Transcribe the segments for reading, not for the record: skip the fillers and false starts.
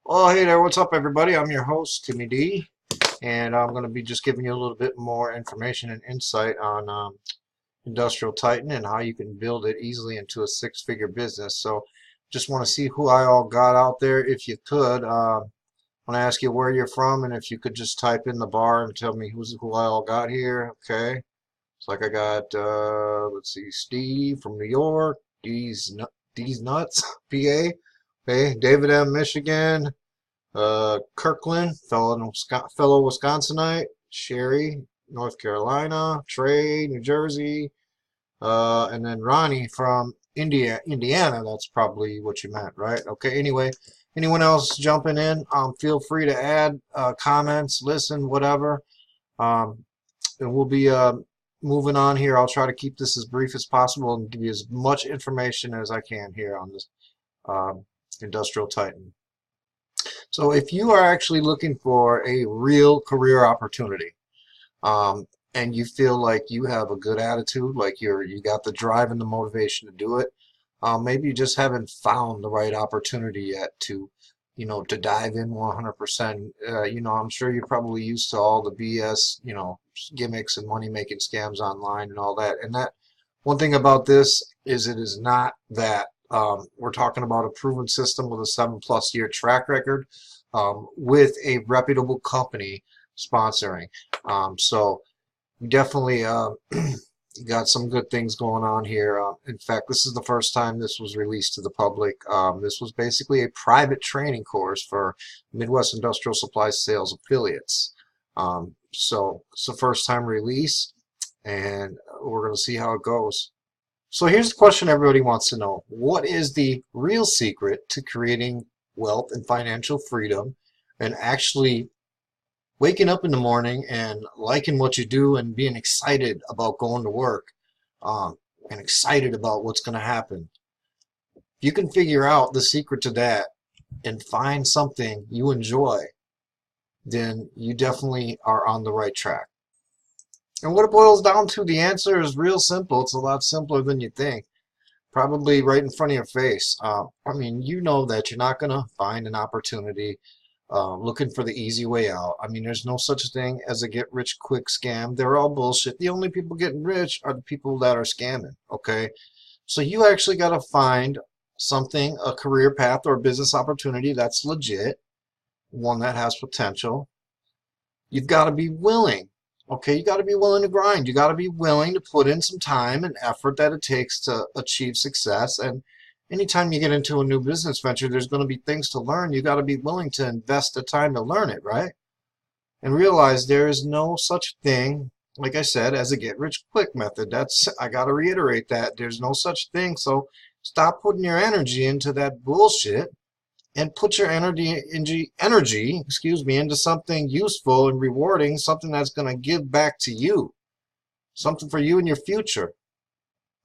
Oh, hey there, what's up, everybody? I'm your host, Timmy D, and I'm going to be just giving you a little bit more information and insight on Industrial Titan and how you can build it easily into a six-figure business. So, just want to see who I all got out there. If you could, I want to ask you where you're from, and if you could just type in the bar and tell me who I all got here. Okay, it's like I got, let's see, Steve from New York, D's Nuts, PA. Okay, David M, Michigan. Kirkland, fellow Wisconsinite, Sherry, North Carolina, Trey, New Jersey, and then Ronnie from Indiana. That's probably what you meant, right? Okay. Anyway, anyone else jumping in? Feel free to add comments, listen, whatever. Um, and we'll be moving on here. I'll try to keep this as brief as possible and give you as much information as I can here on this Industrial Titan. So if you are actually looking for a real career opportunity, and you feel like you have a good attitude, like you got the drive and the motivation to do it, maybe you just haven't found the right opportunity yet to, to dive in 100%. I'm sure you're probably used to all the BS, gimmicks and money making scams online and all that. And that one thing about this is it is not that. We're talking about a proven system with a 7+ year track record with a reputable company sponsoring. So we definitely got some good things going on here. In fact, this is the first time this was released to the public. This was basically a private training course for Midwest Industrial Supply Sales affiliates. So it's the first time release, and we're going to see how it goes. So here's the question everybody wants to know. What is the real secret to creating wealth and financial freedom and actually waking up in the morning and liking what you do and being excited about going to work, and excited about what's going to happen? If you can figure out the secret to that and find something you enjoy, then you definitely are on the right track. And what it boils down to, the answer is real simple. It's a lot simpler than you think. Probably right in front of your face. I mean, you know that you're not going to find an opportunity looking for the easy way out. I mean, there's no such thing as a get-rich-quick scam. They're all bullshit. The only people getting rich are the people that are scamming, okay? So you actually got to find something, a career path or a business opportunity that's legit, one that has potential. You've got to be willing. Okay, you got to be willing to grind. You got to be willing to put in some time and effort that it takes to achieve success. And anytime you get into a new business venture, there's going to be things to learn. You got to be willing to invest the time to learn it, right? And realize there is no such thing, like I said, as a get rich quick method. I got to reiterate that. There's no such thing. So stop putting your energy into that bullshit and put your energy, into something useful and rewarding, something that's going to give back to you, something for you in your future.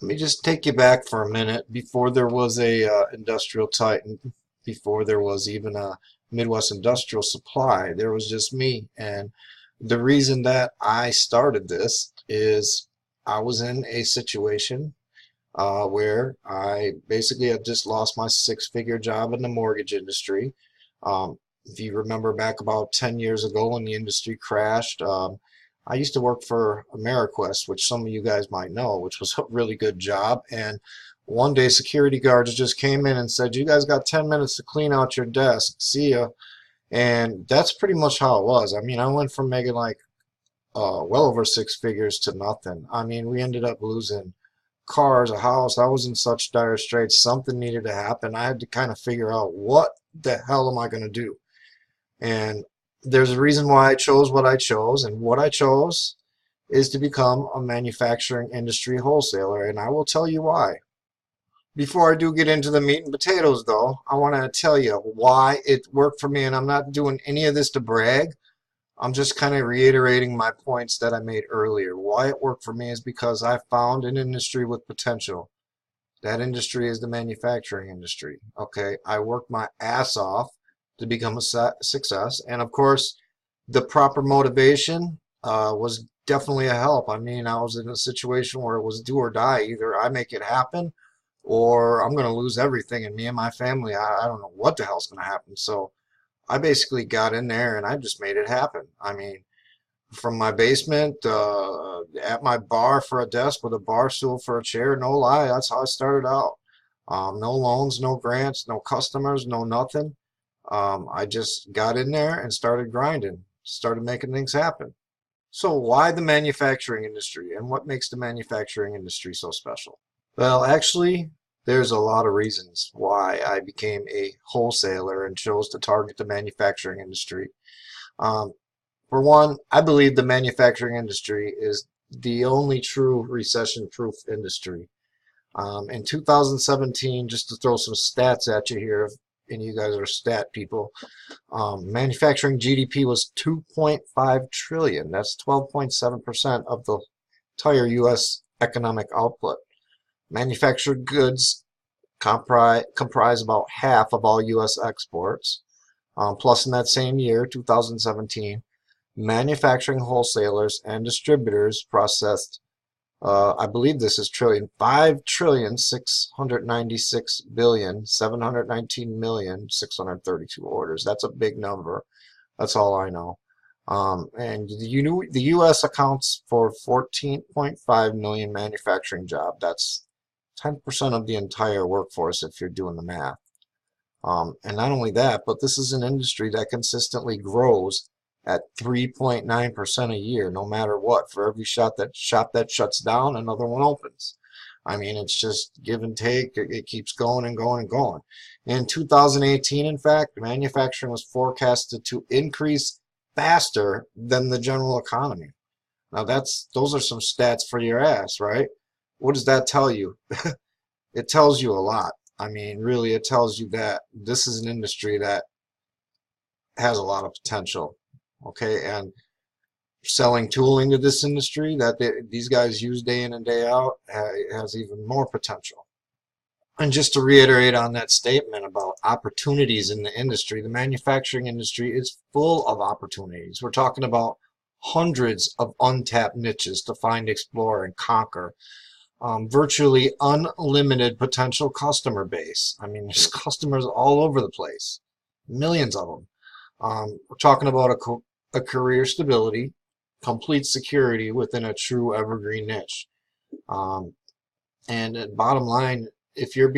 Let me just take you back for a minute. Before there was a Industrial Titan, before there was even a Midwest Industrial Supply, there was just me. And the reason that I started this is I was in a situation where I basically had just lost my six-figure job in the mortgage industry. If you remember back about 10 years ago when the industry crashed, I used to work for AmeriQuest, which some of you guys might know, which was a really good job. And one day security guards just came in and said, "You guys got 10 minutes to clean out your desk. See ya." And that's pretty much how it was. I mean, I went from making like well over six figures to nothing. I mean, we ended up losing cars, a house. I was in such dire straits. Something needed to happen. I had to kind of figure out what the hell am I going to do. And there's a reason why I chose what I chose, and what I chose is to become a manufacturing industry wholesaler, and I will tell you why. Before I do get into the meat and potatoes, though, I want to tell you why it worked for me, and I'm not doing any of this to brag. I'm just kind of reiterating my points that I made earlier. Why it worked for me is because I found an industry with potential. That industry is the manufacturing industry. Okay, I worked my ass off to become a success, and of course, the proper motivation was definitely a help. I mean, I was in a situation where it was do or die. Either I make it happen, or I'm going to lose everything, and me and my family, I don't know what the hell's going to happen. So I basically got in there and I just made it happen. I mean, from my basement, at my bar for a desk with a bar stool for a chair, no lie, that's how I started out. No loans, no grants, no customers, no nothing. I just got in there and started grinding, started making things happen. So why the manufacturing industry, and what makes the manufacturing industry so special? Well, actually, there's a lot of reasons why I became a wholesaler and chose to target the manufacturing industry. Um, for one, I believe the manufacturing industry is the only true recession-proof industry. In 2017, just to throw some stats at you here, and you guys are stat people, manufacturing GDP was 2.5 trillion. That's 12.7% of the entire U.S. economic output. Manufactured goods comprise about half of all U.S. exports. Plus, in that same year, 2017, manufacturing wholesalers and distributors processed, I believe this is trillion, 5,696,719,632 orders. That's a big number. That's all I know. And the U.S. accounts for 14.5 million manufacturing jobs. That's 10% of the entire workforce if you're doing the math. And not only that, but this is an industry that consistently grows at 3.9% a year, no matter what. For every shop that shuts down, another one opens. I mean, it's just give and take. It keeps going and going and going. In 2018, in fact, manufacturing was forecasted to increase faster than the general economy. Now those are some stats for your ass, right? What does that tell you? It tells you a lot. I mean, really, it tells you that this is an industry that has a lot of potential. Okay, and selling tooling to this industry that these guys use day in and day out has even more potential. And just to reiterate on that statement about opportunities in the industry, the manufacturing industry is full of opportunities. We're talking about hundreds of untapped niches to find, explore, and conquer. Virtually unlimited potential customer base. I mean, there's customers all over the place, millions of them. We're talking about a career stability, complete security within a true evergreen niche. And bottom line, if you're,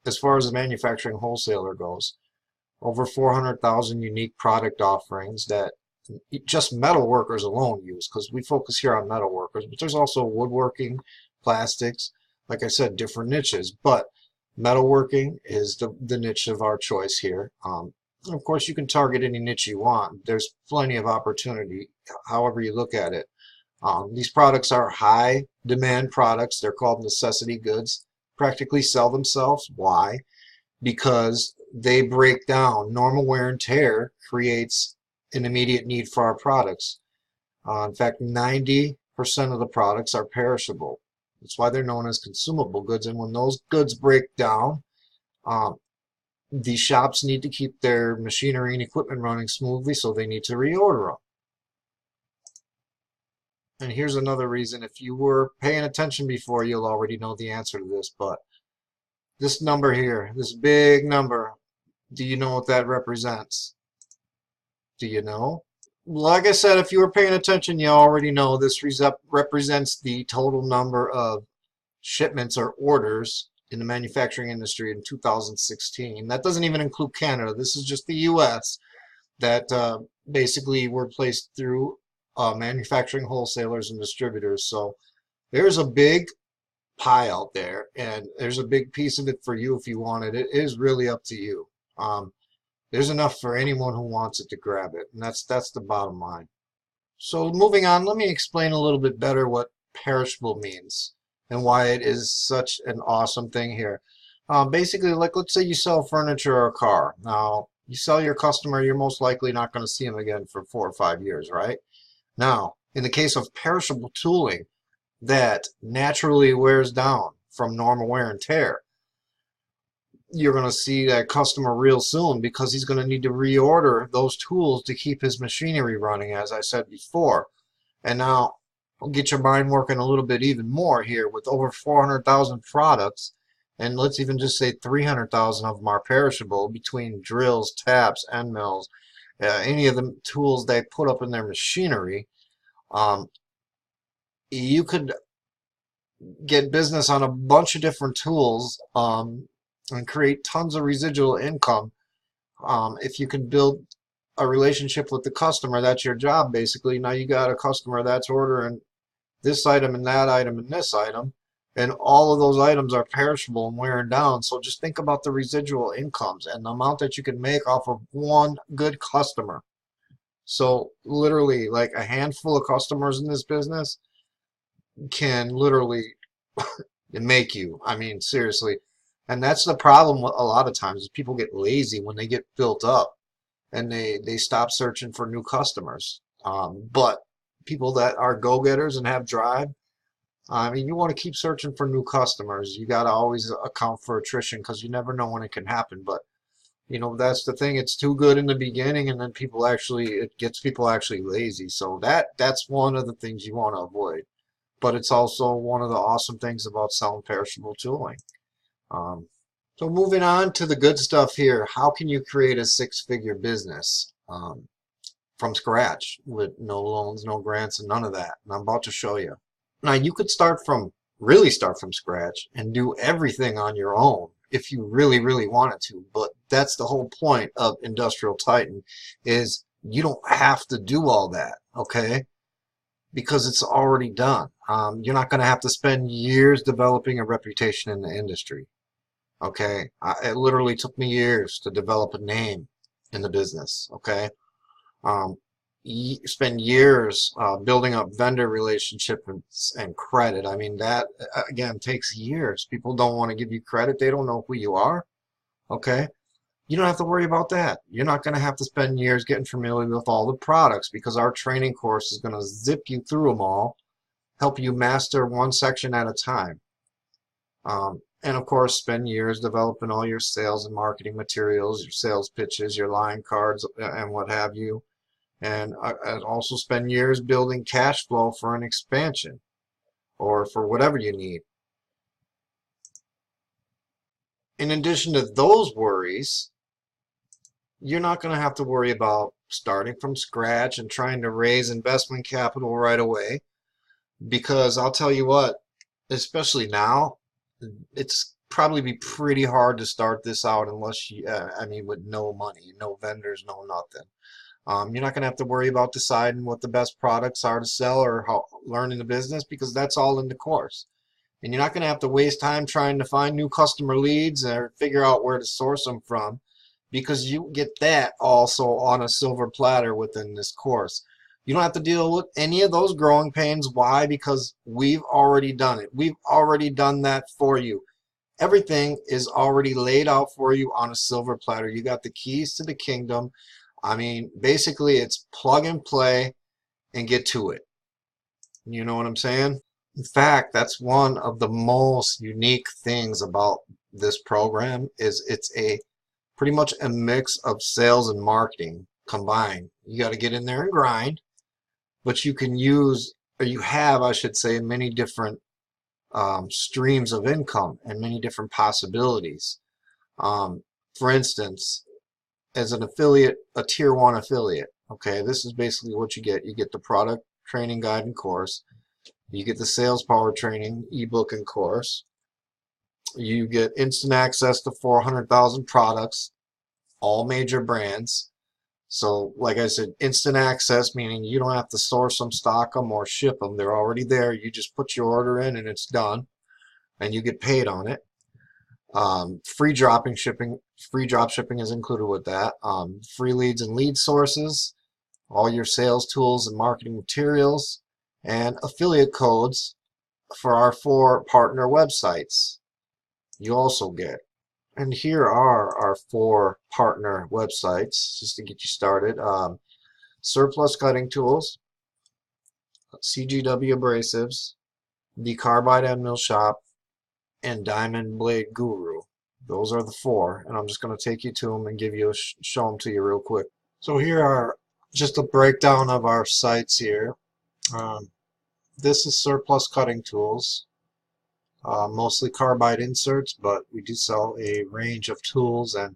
as far as a manufacturing wholesaler goes, over 400,000 unique product offerings that just metal workers alone use, because we focus here on metal workers, but there's also woodworking, plastics, like I said, different niches, but metalworking is the niche of our choice here. Of course, you can target any niche you want. There's plenty of opportunity, however you look at it. These products are high demand products. They're called necessity goods. Practically sell themselves. Why? Because they break down. Normal wear and tear creates an immediate need for our products. In fact, 90% of the products are perishable. That's why they're known as consumable goods. And when those goods break down, the shops need to keep their machinery and equipment running smoothly, so they need to reorder them. And here's another reason. If you were paying attention before, you'll already know the answer to this, but this number here, this big number, do you know what that represents? Do you know? Like I said, if you were paying attention, you already know this represents the total number of shipments or orders in the manufacturing industry in 2016. That doesn't even include Canada. This is just the U.S. that basically were placed through manufacturing wholesalers and distributors. So there's a big pie out there, and there's a big piece of it for you if you want it. It is really up to you. There's enough for anyone who wants it to grab it, and that's the bottom line. So moving on, let me explain a little bit better what perishable means and why it is such an awesome thing here. Basically, like let's say you sell furniture or a car. Now, you sell your customer, you're most likely not going to see them again for 4 or 5 years, right? Now, in the case of perishable tooling that naturally wears down from normal wear and tear, you're going to see that customer real soon because he's going to need to reorder those tools to keep his machinery running, as I said before. And now, I'll get your mind working a little bit even more here with over 400,000 products, and let's even just say 300,000 of them are perishable between drills, taps, end mills, any of the tools they put up in their machinery, um, you could get business on a bunch of different tools, and create tons of residual income. If you can build a relationship with the customer, that's your job basically. Now you got a customer that's ordering this item and that item and this item, and all of those items are perishable and wearing down. So just think about the residual incomes and the amount that you can make off of one good customer. So literally, like, a handful of customers in this business can literally make you, I mean, seriously. And that's the problem with a lot of times, is people get lazy when they get built up, and they stop searching for new customers. But people that are go-getters and have drive, I mean, you want to keep searching for new customers. You got to always account for attrition, because you never know when it can happen. But you know, that's the thing. It's too good in the beginning, and then it gets people actually lazy. So that's one of the things you want to avoid. But it's also one of the awesome things about selling perishable tooling. Um, so moving on to the good stuff here. How can you create a six-figure business from scratch with no loans, no grants, and none of that? And I'm about to show you. Now, you could really start from scratch and do everything on your own if you really, really wanted to. But that's the whole point of Industrial Titan, is you don't have to do all that, okay? Because it's already done. You're not going to have to spend years developing a reputation in the industry, okay? It literally took me years to develop a name in the business, okay? Spend years building up vendor relationships and credit. I mean, that again takes years. People don't want to give you credit. They don't know who you are. Okay, you don't have to worry about that. You're not going to have to spend years getting familiar with all the products, because our training course is going to zip you through them all, help you master one section at a time. And of course, spend years developing all your sales and marketing materials, your sales pitches, your line cards, and what have you. And I'd also spend years building cash flow for an expansion or for whatever you need. In addition to those worries, you're not going to have to worry about starting from scratch and trying to raise investment capital right away, because I'll tell you what, especially now, it's probably be pretty hard to start this out unless you, I mean, with no money, no vendors, no nothing. You're not going to have to worry about deciding what the best products are to sell or how learning the business, because that's all in the course. And you're not going to have to waste time trying to find new customer leads or figure out where to source them from, because you get that also on a silver platter within this course. You don't have to deal with any of those growing pains. Why? Because we've already done it. We've already done that for you. Everything is already laid out for you on a silver platter. You got the keys to the kingdom. I mean, basically, it's plug and play and get to it. You know what I'm saying? In fact, that's one of the most unique things about this program, is it's pretty much a mix of sales and marketing combined. You got to get in there and grind, but you can use, or you have, I should say, many different streams of income and many different possibilities. For instance, as an affiliate, a tier 1 affiliate, okay, this is basically what you get. You get the product training guide and course. You get the sales power training ebook and course. You get instant access to 400,000 products, all major brands. So like I said, instant access, meaning you don't have to source them, stock them, or ship them. They're already there. You just put your order in and it's done, and you get paid on it. Free drop shipping is included with that. Free leads and lead sources, all your sales tools and marketing materials, and affiliate codes for our 4 partner websites you also get. And here are our 4 partner websites, just to get you started. Surplus Cutting Tools, CGW Abrasives, the Carbide and Mill Shop, and Diamond Blade Guru. Those are the 4, and I'm just going to take you to them and show them to you real quick. So here are just a breakdown of our sites here. This is Surplus Cutting Tools, mostly carbide inserts, but we do sell a range of tools and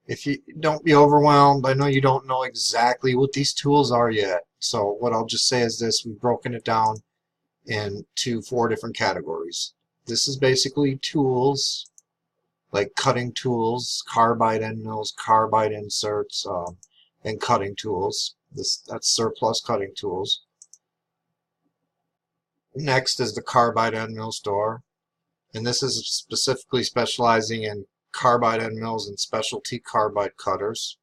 if you don't be overwhelmed, I know you don't know exactly what these tools are yet. So what I'll just say is this: we've broken it down into 4 different categories. This is basically tools like cutting tools, carbide end mills, carbide inserts, and cutting tools. That's surplus cutting tools. Next is the carbide end mill store, and this is specifically specializing in carbide end mills and specialty carbide cutters.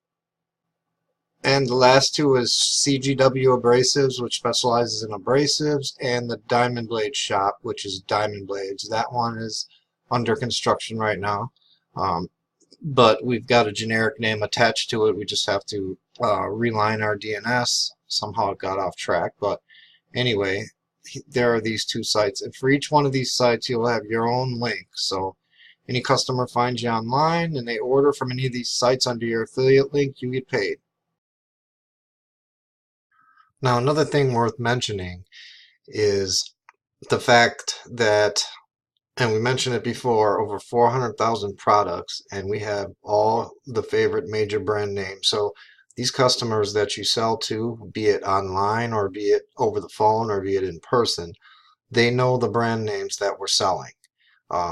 And the last 2 is CGW Abrasives, which specializes in abrasives, and the Diamond Blade Shop, which is diamond blades. That one is under construction right now, but we've got a generic name attached to it. We just have to reline our DNS. Somehow it got off track, but anyway, there are these 2 sites, and for each one of these sites you'll have your own link. So any customer finds you online and they order from any of these sites under your affiliate link, you get paid. Now, another thing worth mentioning is the fact that, and we mentioned it before, over 400,000 products, and we have all the favorite major brand names. So these customers that you sell to, be it online or be it over the phone or be it in person, they know the brand names that we're selling.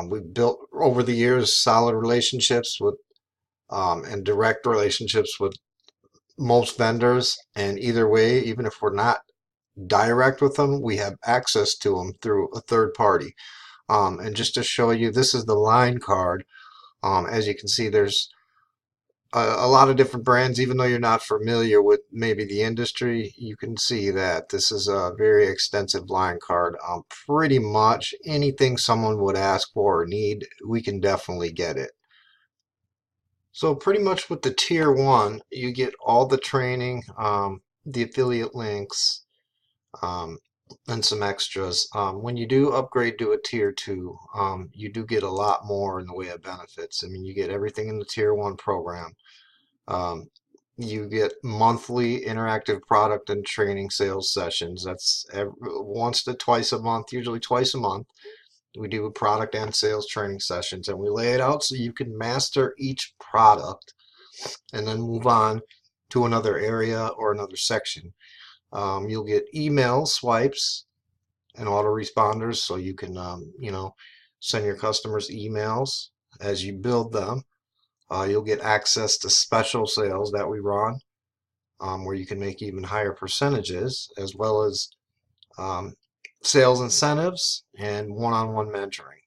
We've built over the years solid relationships with and direct relationships with most vendors, and either way, even if we're not direct with them, we have access to them through a third party. And just to show you, this is the line card. As you can see, there's a lot of different brands. Even though you're not familiar with maybe the industry, you can see that this is a very extensive line card. Pretty much anything someone would ask for or need, we can definitely get it. So pretty much with the tier 1, you get all the training, the affiliate links, and some extras. When you do upgrade to a tier 2, you do get a lot more in the way of benefits. I mean, you get everything in the tier 1 program. You get monthly interactive product and training sales sessions. That's once to twice a month, usually twice a month. We do product and sales training sessions, and we lay it out so you can master each product and then move on to another area or another section. You'll get email swipes and autoresponders, so you can send your customers emails as you build them. You'll get access to special sales that we run, where you can make even higher percentages, as well as sales incentives and one-on-one mentoring.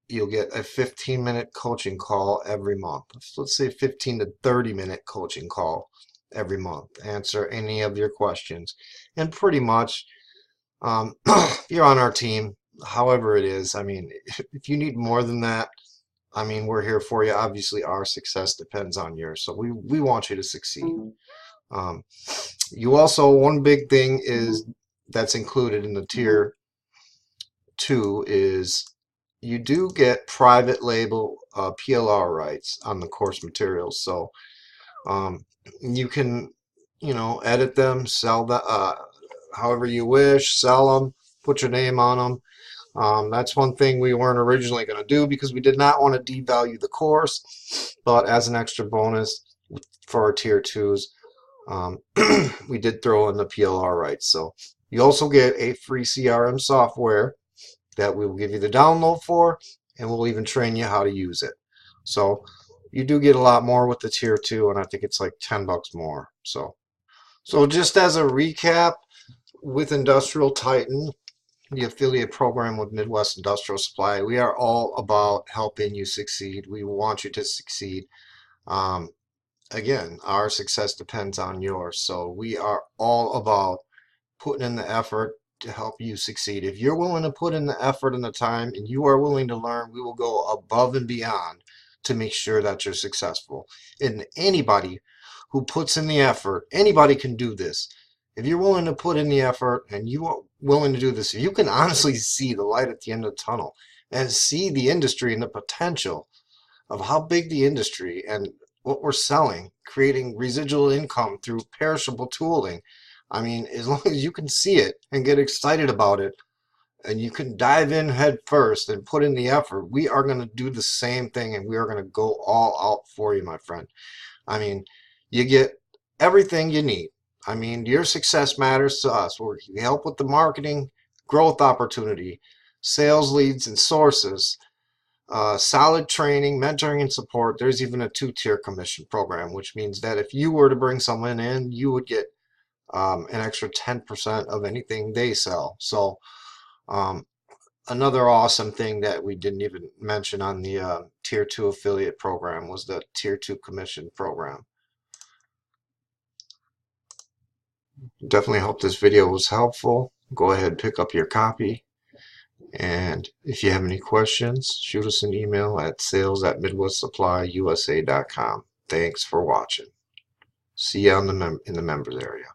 You'll get a 15-minute coaching call every month. Let's say 15 to 30-minute coaching call every month. Answer any of your questions. And pretty much, if you're on our team, however it is, I mean, if you need more than that, I mean, we're here for you. Obviously, our success depends on yours. So we want you to succeed. You also, one big thing is that's included in the tier 2 is you do get private label PLR rights on the course materials. So you can, edit them, sell them however you wish, sell them, put your name on them. That's one thing we weren't originally going to do because we did not want to devalue the course, but as an extra bonus for our tier 2s, we did throw in the PLR rights. So you also get a free CRM software that we will give you the download for, and we'll even train you how to use it. So you do get a lot more with the tier 2, and I think it's like $10 more. So just as a recap, with Industrial Titan, the affiliate program with Midwest Industrial Supply, we are all about helping you succeed. We want you to succeed. Again, our success depends on yours. So we are all about putting in the effort to help you succeed. If you're willing to put in the effort and the time and you are willing to learn, we will go above and beyond to make sure that you're successful. And anybody who puts in the effort, anybody can do this. If you're willing to put in the effort and you are willing to do this, if you can honestly see the light at the end of the tunnel and see the industry and the potential of how big the industry and what we're selling, creating residual income through perishable tooling. I mean, as long as you can see it and get excited about it, and you can dive in head first and put in the effort, we are going to do the same thing, and we are going to go all out for you, my friend. I mean, you get everything you need. I mean, your success matters to us. We help with the marketing, growth opportunity, sales leads and sources, solid training, mentoring, and support. There's even a 2-tier commission program, which means that if you were to bring someone in, you would get an extra 10% of anything they sell. So um, another awesome thing that we didn't even mention on the tier 2 affiliate program was the tier 2 commission program. Definitely hope this video was helpful. Go ahead and pick up your copy. And if you have any questions, shoot us an email at sales@midwestsupplyusa.com. Thanks for watching. See you in the members area.